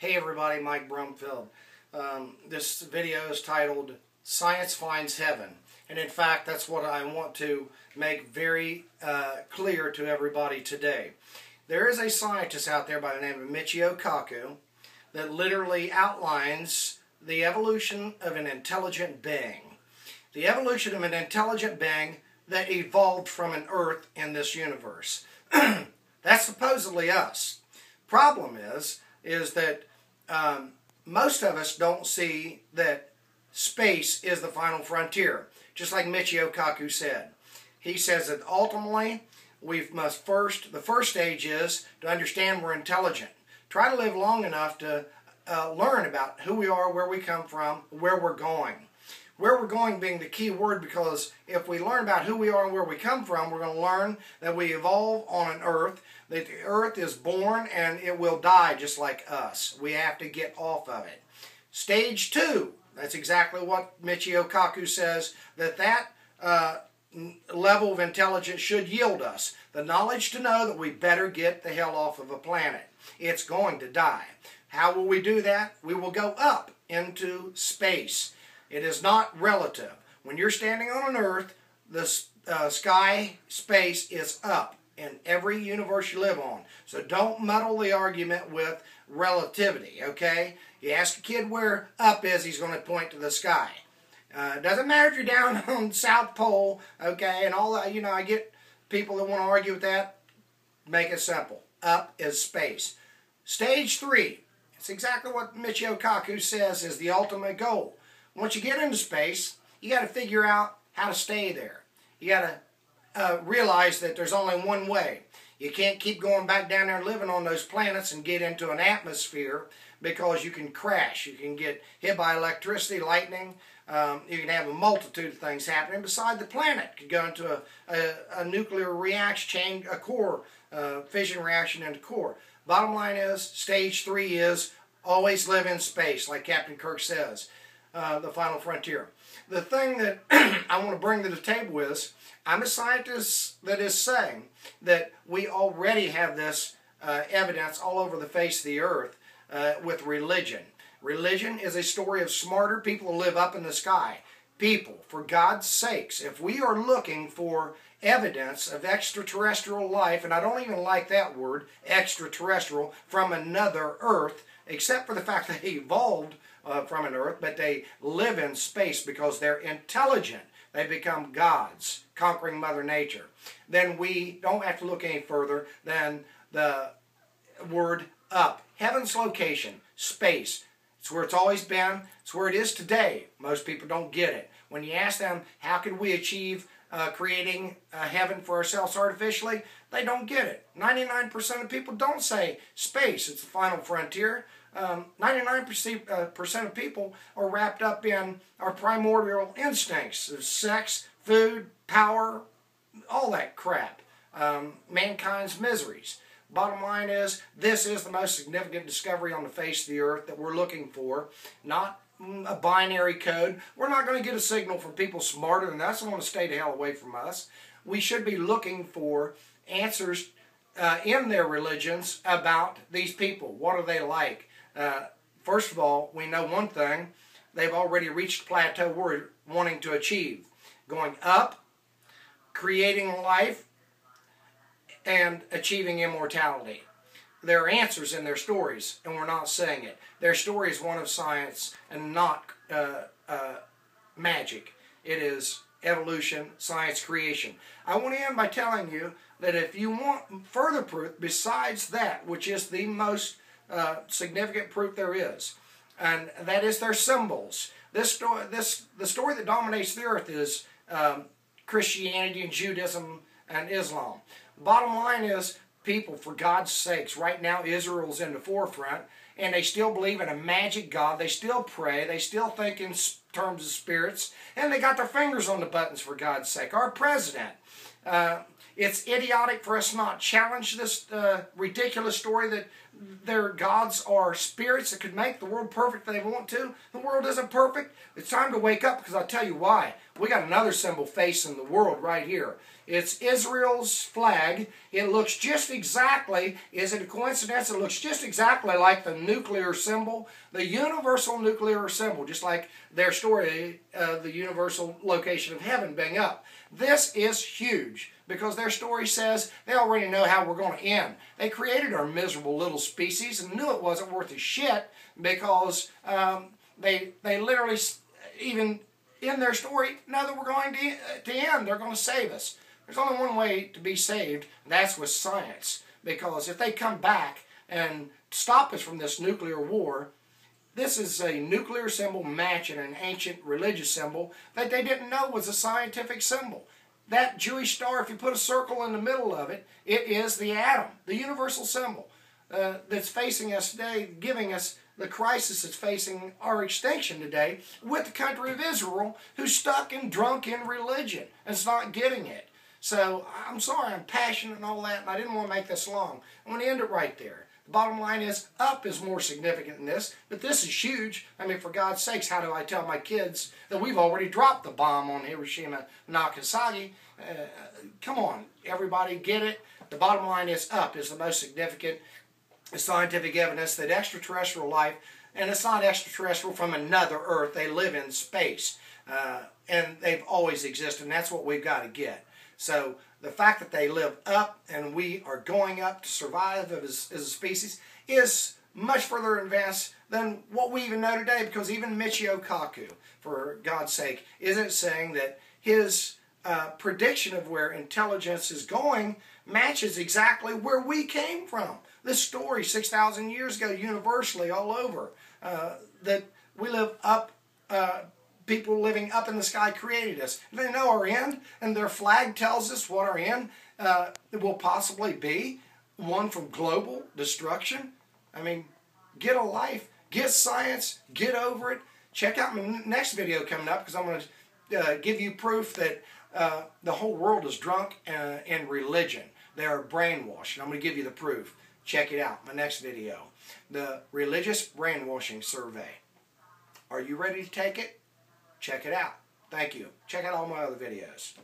Hey everybody, Mike Brumfield. This video is titled Science Finds Heaven. And in fact, that's what I want to make very clear to everybody today. There is a scientist out there by the name of Michio Kaku that literally outlines the evolution of an intelligent being. The evolution of an intelligent being that evolved from an Earth in this universe. That's supposedly us. Problem is that most of us don't see that space is the final frontier, just like Michio Kaku said. He says that ultimately the first stage is to understand we're intelligent. Try to live long enough to learn about who we are, where we come from, where we're going. Where we're going being the key word, because if we learn about who we are and where we come from, we're going to learn that we evolve on an Earth, that the Earth is born and it will die just like us. We have to get off of it. Stage 2, that's exactly what Michio Kaku says, that level of intelligence should yield us. The knowledge to know that we better get the hell off of a planet. It's going to die. How will we do that? We will go up into space. It is not relative. When you're standing on an Earth, the space is up in every universe you live on. So don't muddle the argument with relativity, okay? You ask a kid where up is, he's going to point to the sky. Doesn't matter if you're down on the South Pole, okay, and all that. You know, I get people that want to argue with that. Make it simple. Up is space. Stage 3, it's exactly what Michio Kaku says is the ultimate goal. Once you get into space, you got to figure out how to stay there. You got to realize that there's only one way. You can't keep going back down there and living on those planets and get into an atmosphere, because you can crash. You can get hit by electricity, lightning. You can have a multitude of things happening beside the planet. You could go into a nuclear reaction chain, a core, fission reaction into core. Bottom line is, stage 3 is always live in space, like Captain Kirk says. The final frontier. The thing that I want to bring to the table is, I'm a scientist that is saying that we already have this evidence all over the face of the earth with religion. Religion is a story of smarter people who live up in the sky. People, for God's sakes, if we are looking for evidence of extraterrestrial life, and I don't even like that word, extraterrestrial, from another Earth, except for the fact that they evolved from an Earth, but they live in space because they're intelligent. They become gods, conquering Mother Nature. Then we don't have to look any further than the word up. Heaven's location, space. It's where it's always been. It's where it is today. Most people don't get it. When you ask them, how could we achieve creating a heaven for ourselves artificially, they don't get it. 99% of people don't say space, it's the final frontier. 99% of people are wrapped up in our primordial instincts of sex, food, power, all that crap. Mankind's miseries. Bottom line is, this is the most significant discovery on the face of the earth that we're looking for, not a binary code. We're not going to get a signal from people smarter than us and want to stay the hell away from us. We should be looking for answers in their religions about these people. What are they like? First of all, we know one thing. They've already reached the plateau we're wanting to achieve. Going up, creating life, and achieving immortality. There are answers in their stories, and we're not saying it. Their story is one of science and not magic. It is evolution, science, creation. I want to end by telling you that if you want further proof besides that, which is the most significant proof there is, and that is their symbols. The story that dominates the earth is Christianity and Judaism and Islam. Bottom line is, people, for God's sakes, right now Israel's in the forefront, and they still believe in a magic God. They still pray. They still think in terms of spirits, and they got their fingers on the buttons, for God's sake. Our president. It's idiotic for us not challenge this ridiculous story their gods are spirits that could make the world perfect if they want to. The world isn't perfect. It's time to wake up, because I'll tell you why. We got another symbol facing the world right here. It's Israel's flag. It looks just exactly, is it a coincidence? It looks just exactly like the nuclear symbol, the universal nuclear symbol, just like their story of the universal location of heaven being up. This is huge, because their story says they already know how we're going to end. They created our miserable little species and knew it wasn't worth a shit, because they literally, even in their story, know that we're going to end. They're going to save us. There's only one way to be saved, and that's with science. Because if they come back and stop us from this nuclear war, this is a nuclear symbol matching an ancient religious symbol that they didn't know was a scientific symbol. That Jewish star, if you put a circle in the middle of it, it is the atom, the universal symbol that's facing us today, giving us the crisis that's facing our extinction today with the country of Israel, who's stuck and drunk in religion and is not getting it. So I'm sorry, I'm passionate and all that, and I didn't want to make this long. I'm going to end it right there. The bottom line is, up is more significant than this, but this is huge. I mean, for God's sakes, how do I tell my kids that we've already dropped the bomb on Hiroshima and Nagasaki? Come on, everybody, get it? The bottom line is, up is the most significant scientific evidence that extraterrestrial life, and it's not extraterrestrial from another Earth, they live in space, and they've always existed, and that's what we've got to get. So the fact that they live up and we are going up to survive as a species is much further advanced than what we even know today, because even Michio Kaku, for God's sake, isn't saying that his prediction of where intelligence is going matches exactly where we came from. This story 6,000 years ago, universally all over, that we live up, people living up in the sky created us. They know our end, and their flag tells us what our end will possibly be, one from global destruction. I mean, get a life, get science, get over it. Check out my next video coming up, because I'm going to give you proof that the whole world is drunk in religion. They are brainwashed, and I'm going to give you the proof. Check it out, my next video. The Religious Brainwashing Survey. Are you ready to take it? Check it out. Thank you. Check out all my other videos.